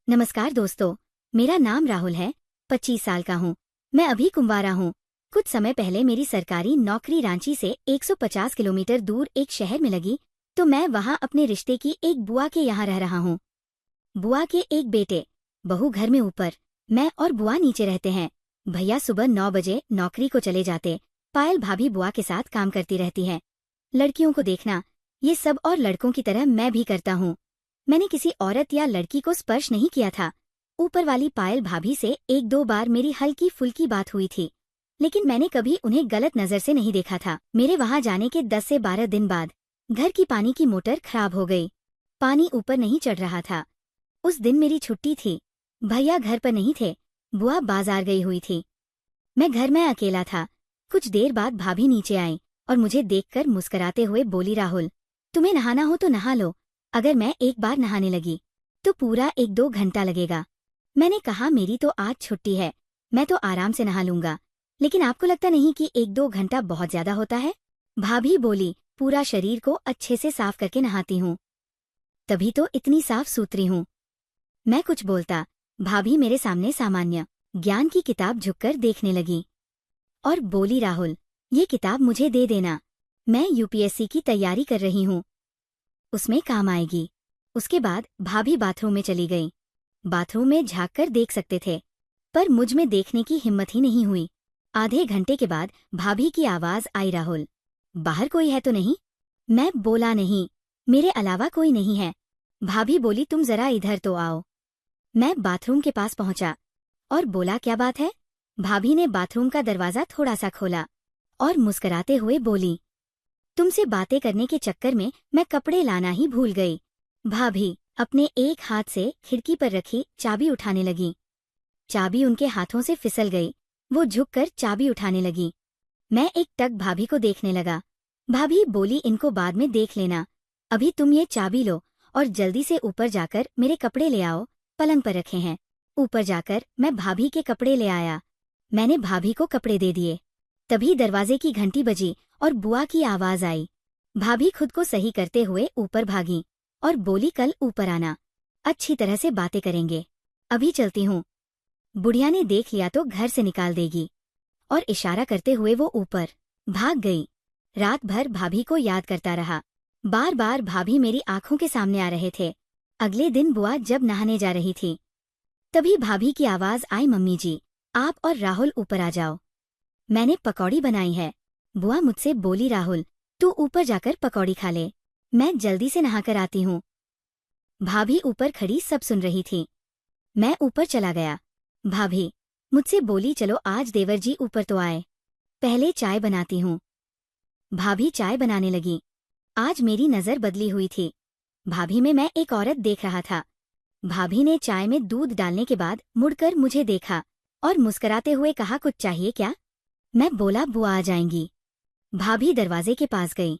नमस्कार दोस्तों, मेरा नाम राहुल है। 25 साल का हूँ। मैं अभी कुंवारा हूँ। कुछ समय पहले मेरी सरकारी नौकरी रांची से 150 किलोमीटर दूर एक शहर में लगी, तो मैं वहाँ अपने रिश्ते की एक बुआ के यहाँ रह रहा हूँ। बुआ के एक बेटे, बहू घर में ऊपर, मैं और बुआ नीचे रहते हैं। भैया सुबह 9 बजे नौकरी को चले जाते। पायल भाभी बुआ के साथ काम करती रहती है। लड़कियों को देखना, ये सब और लड़कों की तरह मैं भी करता हूँ। मैंने किसी औरत या लड़की को स्पर्श नहीं किया था। ऊपर वाली पायल भाभी से एक दो बार मेरी हल्की फुल्की बात हुई थी, लेकिन मैंने कभी उन्हें गलत नजर से नहीं देखा था। मेरे वहां जाने के 10 से 12 दिन बाद घर की पानी की मोटर खराब हो गई। पानी ऊपर नहीं चढ़ रहा था। उस दिन मेरी छुट्टी थी। भैया घर पर नहीं थे, बुआ बाजार गई हुई थी। मैं घर में अकेला था। कुछ देर बाद भाभी नीचे आई और मुझे देखकर मुस्कुराते हुए बोली, राहुल, तुम्हें नहाना हो तो नहा लो। अगर मैं एक बार नहाने लगी तो पूरा 1-2 घंटा लगेगा। मैंने कहा, मेरी तो आज छुट्टी है, मैं तो आराम से नहा लूंगा। लेकिन आपको लगता नहीं कि 1-2 घंटा बहुत ज्यादा होता है? भाभी बोली, पूरा शरीर को अच्छे से साफ करके नहाती हूँ, तभी तो इतनी साफ सुथरी हूँ। मैं कुछ बोलता, भाभी मेरे सामने सामान्य ज्ञान की किताब झुककर देखने लगी और बोली, राहुल, ये किताब मुझे दे देना। मैं यूपीएससी की तैयारी कर रही हूँ, उसमें काम आएगी। उसके बाद भाभी बाथरूम में चली गई। बाथरूम में झांक कर देख सकते थे, पर मुझ में देखने की हिम्मत ही नहीं हुई। आधे घंटे के बाद भाभी की आवाज आई, राहुल, बाहर कोई है तो नहीं? मैं बोला, नहीं, मेरे अलावा कोई नहीं है। भाभी बोली, तुम जरा इधर तो आओ। मैं बाथरूम के पास पहुंचा और बोला, क्या बात है? भाभी ने बाथरूम का दरवाजा थोड़ा सा खोला और मुस्कुराते हुए बोली, तुमसे बातें करने के चक्कर में मैं कपड़े लाना ही भूल गई। भाभी अपने एक हाथ से खिड़की पर रखी चाबी उठाने लगी। चाबी उनके हाथों से फिसल गई। वो झुककर चाबी उठाने लगी। मैं एक टक भाभी को देखने लगा। भाभी बोली, इनको बाद में देख लेना, अभी तुम ये चाबी लो और जल्दी से ऊपर जाकर मेरे कपड़े ले आओ, पलंग पर रखे हैं। ऊपर जाकर मैं भाभी के कपड़े ले आया। मैंने भाभी को कपड़े दे दिए। तभी दरवाजे की घंटी बजी और बुआ की आवाज आई। भाभी खुद को सही करते हुए ऊपर भागी और बोली, कल ऊपर आना, अच्छी तरह से बातें करेंगे। अभी चलती हूँ, बुढ़िया ने देख लिया तो घर से निकाल देगी। और इशारा करते हुए वो ऊपर भाग गई। रात भर भाभी को याद करता रहा। बार बार भाभी मेरी आंखों के सामने आ रहे थे। अगले दिन बुआ जब नहाने जा रही थी, तभी भाभी की आवाज आई, मम्मी जी, आप और राहुल ऊपर आ जाओ, मैंने पकौड़ी बनाई है। बुआ मुझसे बोली, राहुल, तू ऊपर जाकर पकौड़ी खा ले, मैं जल्दी से नहाकर आती हूँ। भाभी ऊपर खड़ी सब सुन रही थी। मैं ऊपर चला गया। भाभी मुझसे बोली, चलो आज देवर जी ऊपर तो आए, पहले चाय बनाती हूँ। भाभी चाय बनाने लगी। आज मेरी नजर बदली हुई थी। भाभी में मैं एक औरत देख रहा था। भाभी ने चाय में दूध डालने के बाद मुड़कर मुझे देखा और मुस्कुराते हुए कहा, कुछ चाहिए क्या? मैं बोला, बुआ आ जाएंगी। भाभी दरवाजे के पास गई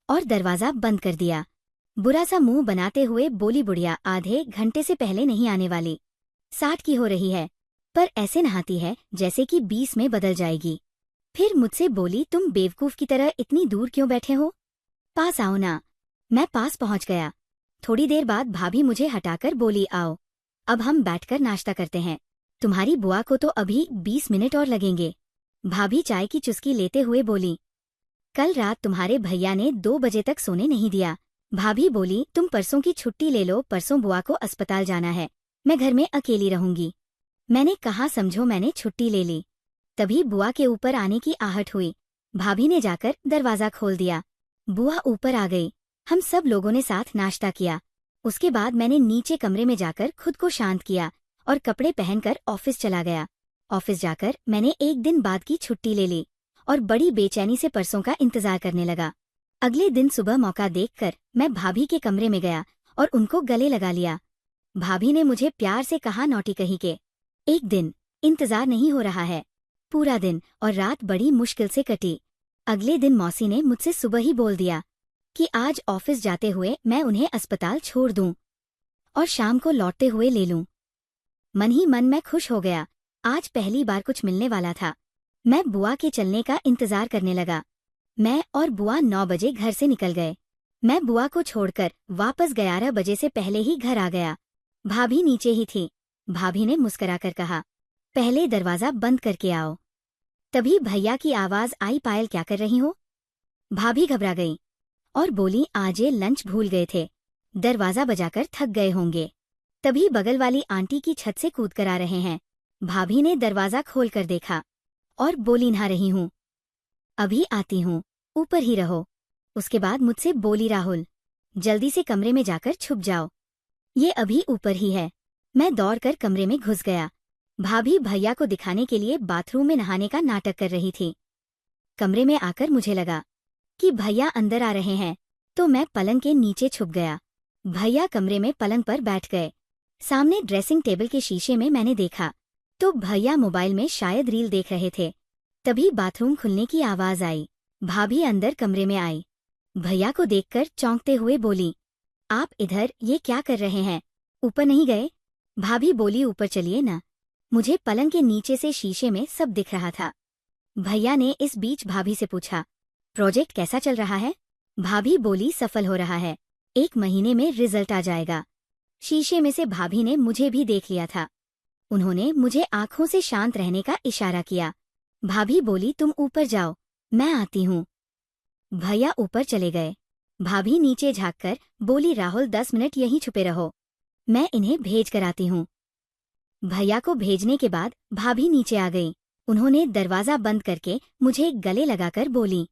और दरवाजा बंद कर दिया। बुरा सा मुंह बनाते हुए बोली, बुढ़िया आधे घंटे से पहले नहीं आने वाली, 60 की हो रही है, पर ऐसे नहाती है जैसे कि 20 में बदल जाएगी। फिर मुझसे बोली, तुम बेवकूफ की तरह इतनी दूर क्यों बैठे हो, पास आओ ना। मैं पास पहुंच गया। थोड़ी देर बाद भाभी मुझे हटाकर बोली, आओ अब हम बैठकर नाश्ता करते हैं, तुम्हारी बुआ को तो अभी 20 मिनट और लगेंगे। भाभी चाय की चुस्की लेते हुए बोली, कल रात तुम्हारे भैया ने 2 बजे तक सोने नहीं दिया। भाभी बोली, तुम परसों की छुट्टी ले लो, परसों बुआ को अस्पताल जाना है, मैं घर में अकेली रहूंगी। मैंने कहा, समझो मैंने छुट्टी ले ली। तभी बुआ के ऊपर आने की आहट हुई। भाभी ने जाकर दरवाजा खोल दिया। बुआ ऊपर आ गई। हम सब लोगों ने साथ नाश्ता किया। उसके बाद मैंने नीचे कमरे में जाकर खुद को शांत किया और कपड़े पहनकर ऑफिस चला गया। ऑफिस जाकर मैंने एक दिन बाद की छुट्टी ले ली और बड़ी बेचैनी से परसों का इंतजार करने लगा। अगले दिन सुबह मौका देखकर मैं भाभी के कमरे में गया और उनको गले लगा लिया। भाभी ने मुझे प्यार से कहा, नौटी कहीं के, एक दिन इंतजार नहीं हो रहा है। पूरा दिन और रात बड़ी मुश्किल से कटी। अगले दिन मौसी ने मुझसे सुबह ही बोल दिया कि आज ऑफिस जाते हुए मैं उन्हें अस्पताल छोड़ दूं और शाम को लौटते हुए ले लूं। मन ही मन मैं खुश हो गया। आज पहली बार कुछ मिलने वाला था। मैं बुआ के चलने का इंतजार करने लगा। मैं और बुआ 9 बजे घर से निकल गए। मैं बुआ को छोड़कर वापस 11 बजे से पहले ही घर आ गया। भाभी नीचे ही थी। भाभी ने मुस्कुराकर कहा, पहले दरवाजा बंद करके आओ। तभी भैया की आवाज आई, पायल क्या कर रही हो? भाभी घबरा गई और बोली, आज ये लंच भूल गए थे, दरवाजा बजाकर थक गए होंगे। तभी बगल वाली आंटी की छत से कूद कर आ रहे हैं। भाभी ने दरवाजा खोल कर देखा और बोली, नहा रही हूँ, अभी आती हूँ, ऊपर ही रहो। उसके बाद मुझसे बोली, राहुल जल्दी से कमरे में जाकर छुप जाओ, ये अभी ऊपर ही है। मैं दौड़कर कमरे में घुस गया। भाभी भैया को दिखाने के लिए बाथरूम में नहाने का नाटक कर रही थी। कमरे में आकर मुझे लगा कि भैया अंदर आ रहे हैं, तो मैं पलंग के नीचे छुप गया। भैया कमरे में पलंग पर बैठ गए। सामने ड्रेसिंग टेबल के शीशे में मैंने देखा तो भैया मोबाइल में शायद रील देख रहे थे। तभी बाथरूम खुलने की आवाज आई। भाभी अंदर कमरे में आई। भैया को देखकर चौंकते हुए बोली, आप इधर ये क्या कर रहे हैं, ऊपर नहीं गए? भाभी बोली, ऊपर चलिए ना। मुझे पलंग के नीचे से शीशे में सब दिख रहा था। भैया ने इस बीच भाभी से पूछा, प्रोजेक्ट कैसा चल रहा है? भाभी बोली, सफल हो रहा है, 1 महीने में रिजल्ट आ जाएगा। शीशे में से भाभी ने मुझे भी देख लिया था। उन्होंने मुझे आंखों से शांत रहने का इशारा किया। भाभी बोली, तुम ऊपर जाओ, मैं आती हूँ। भैया ऊपर चले गए। भाभी नीचे झांककर बोली, राहुल 10 मिनट यहीं छुपे रहो, मैं इन्हें भेज कर आती हूँ। भैया को भेजने के बाद भाभी नीचे आ गई। उन्होंने दरवाजा बंद करके मुझे गले लगाकर बोली,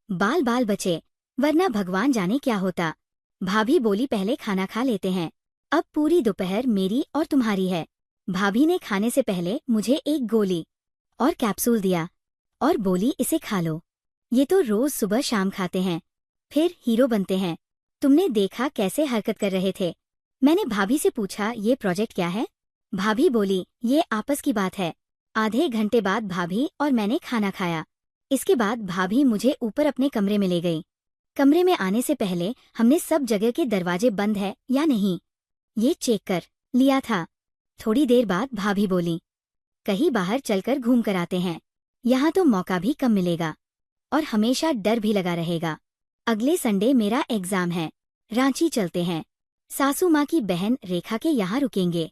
बाल बाल बचे, वरना भगवान जाने क्या होता। भाभी बोली, पहले खाना खा लेते हैं, अब पूरी दोपहर मेरी और तुम्हारी है। भाभी ने खाने से पहले मुझे एक गोली और कैप्सूल दिया और बोली, इसे खा लो, ये तो रोज सुबह शाम खाते हैं, फिर हीरो बनते हैं। तुमने देखा कैसे हरकत कर रहे थे? मैंने भाभी से पूछा, ये प्रोजेक्ट क्या है? भाभी बोली, ये आपस की बात है। आधे घंटे बाद भाभी और मैंने खाना खाया। इसके बाद भाभी मुझे ऊपर अपने कमरे में ले गई। कमरे में आने से पहले हमने सब जगह के दरवाजे बंद है या नहीं, ये चेक कर लिया था। थोड़ी देर बाद भाभी बोली, कहीं बाहर चलकर घूम कर आते हैं, यहाँ तो मौका भी कम मिलेगा और हमेशा डर भी लगा रहेगा। अगले संडे मेरा एग्जाम है, रांची चलते हैं। सासू माँ की बहन रेखा के यहाँ रुकेंगे।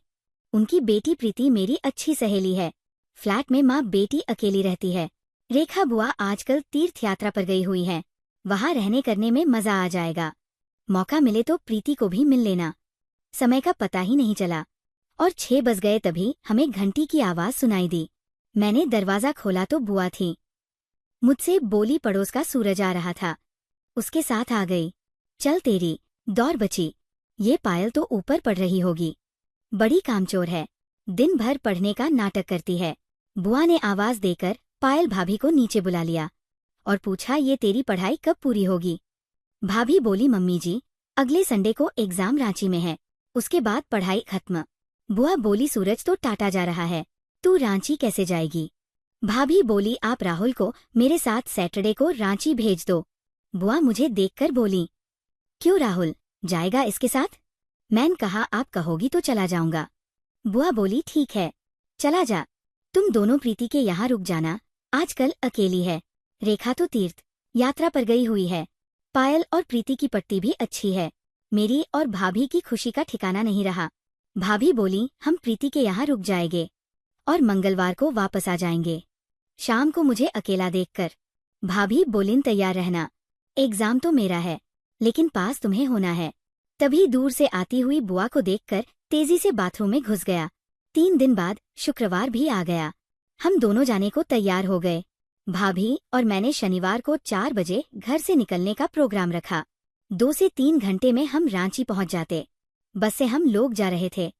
उनकी बेटी प्रीति मेरी अच्छी सहेली है। फ्लैट में माँ बेटी अकेली रहती है। रेखा बुआ आजकल तीर्थ यात्रा पर गई हुई है, वहाँ रहने करने में मजा आ जाएगा। मौका मिले तो प्रीति को भी मिल लेना। समय का पता ही नहीं चला और 6 बज गए। तभी हमें घंटी की आवाज सुनाई दी। मैंने दरवाजा खोला तो बुआ थी। मुझसे बोली, पड़ोस का सूरज आ रहा था, उसके साथ आ गई। चल तेरी दौड़ बची, ये पायल तो ऊपर पढ़ रही होगी, बड़ी कामचोर है, दिन भर पढ़ने का नाटक करती है। बुआ ने आवाज देकर पायल भाभी को नीचे बुला लिया और पूछा, ये तेरी पढ़ाई कब पूरी होगी? भाभी बोली, मम्मी जी, अगले संडे को एग्जाम रांची में है, उसके बाद पढ़ाई खत्म। बुआ बोली, सूरज तो टाटा जा रहा है, तू रांची कैसे जाएगी? भाभी बोली, आप राहुल को मेरे साथ सैटरडे को रांची भेज दो। बुआ मुझे देखकर बोली, क्यों, राहुल जाएगा इसके साथ? मैंने कहा, आप कहोगी तो चला जाऊंगा। बुआ बोली, ठीक है, चला जा, तुम दोनों प्रीति के यहाँ रुक जाना, आजकल अकेली है। रेखा तो तीर्थ यात्रा पर गई हुई है। पायल और प्रीति की पट्टी भी अच्छी है। मेरी और भाभी की खुशी का ठिकाना नहीं रहा। भाभी बोली, हम प्रीति के यहाँ रुक जाएंगे और मंगलवार को वापस आ जाएंगे। शाम को मुझे अकेला देखकर भाभी बोली, तैयार रहना, एग्जाम तो मेरा है लेकिन पास तुम्हें होना है। तभी दूर से आती हुई बुआ को देखकर तेजी से बाथरूम में घुस गया। 3 दिन बाद शुक्रवार भी आ गया। हम दोनों जाने को तैयार हो गए। भाभी और मैंने शनिवार को 4 बजे घर से निकलने का प्रोग्राम रखा। 2 से 3 घंटे में हम रांची पहुंच जाते। बस से हम लोग जा रहे थे।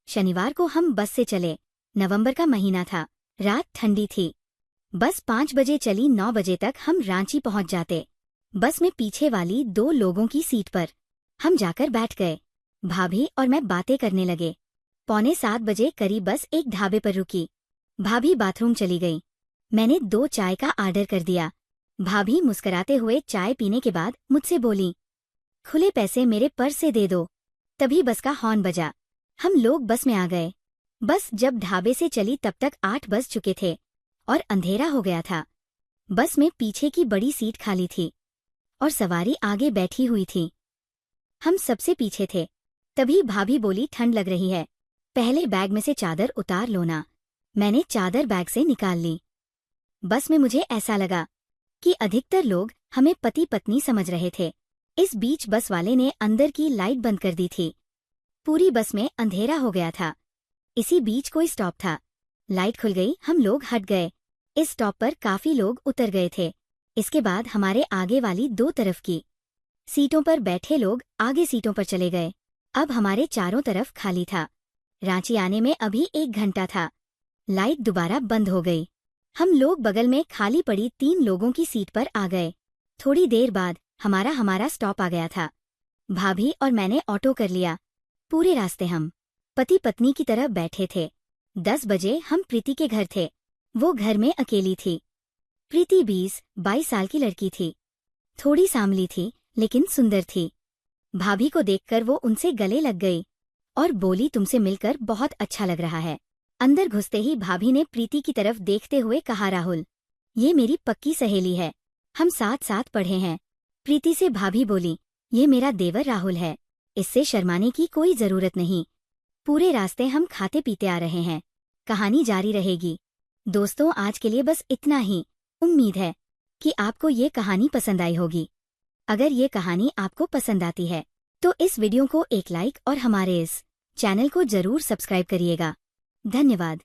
शनिवार को हम बस से चले। नवंबर का महीना था, रात ठंडी थी। बस 5 बजे चली, 9 बजे तक हम रांची पहुंच जाते। बस में पीछे वाली 2 लोगों की सीट पर हम जाकर बैठ गए। भाभी और मैं बातें करने लगे। 6:45 बजे करीब बस एक ढाबे पर रुकी। भाभी बाथरूम चली गई। मैंने 2 चाय का आर्डर कर दिया। भाभी मुस्कुराते हुए चाय पीने के बाद मुझसे बोली, खुले पैसे मेरे पर्स से दे दो। तभी बस का हॉर्न बजा। हम लोग बस में आ गए। बस जब ढाबे से चली तब तक 8 बज चुके थे और अंधेरा हो गया था। बस में पीछे की बड़ी सीट खाली थी और सवारी आगे बैठी हुई थी। हम सबसे पीछे थे। तभी भाभी बोली, ठंड लग रही है, पहले बैग में से चादर उतार लो ना। मैंने चादर बैग से निकाल ली। बस में मुझे ऐसा लगा कि अधिकतर लोग हमें पति पत्नी समझ रहे थे। इस बीच बस वाले ने अंदर की लाइट बंद कर दी थी। पूरी बस में अंधेरा हो गया था। इसी बीच कोई स्टॉप था। लाइट खुल गई, हम लोग हट गए। इस स्टॉप पर काफी लोग उतर गए थे। इसके बाद हमारे आगे वाली 2 तरफ की सीटों पर बैठे लोग आगे सीटों पर चले गए। अब हमारे चारों तरफ खाली था। रांची आने में अभी 1 घंटा था। लाइट दोबारा बंद हो गई। हम लोग बगल में खाली पड़ी 3 लोगों की सीट पर आ गए। थोड़ी देर बाद हमारा स्टॉप आ गया था। भाभी और मैंने ऑटो कर लिया। पूरे रास्ते हम पति पत्नी की तरह बैठे थे। 10 बजे हम प्रीति के घर थे। वो घर में अकेली थी। प्रीति 20-22 साल की लड़की थी। थोड़ी सांवली थी लेकिन सुंदर थी। भाभी को देखकर वो उनसे गले लग गई और बोली, तुमसे मिलकर बहुत अच्छा लग रहा है। अंदर घुसते ही भाभी ने प्रीति की तरफ देखते हुए कहा, राहुल, ये मेरी पक्की सहेली है, हम साथ साथ पढ़े हैं। प्रीति से भाभी बोली, ये मेरा देवर राहुल है, इससे शर्माने की कोई जरूरत नहीं। पूरे रास्ते हम खाते पीते आ रहे हैं। कहानी जारी रहेगी। दोस्तों, आज के लिए बस इतना ही। उम्मीद है कि आपको ये कहानी पसंद आई होगी। अगर ये कहानी आपको पसंद आती है तो इस वीडियो को एक लाइक और हमारे इस चैनल को जरूर सब्सक्राइब करिएगा। धन्यवाद।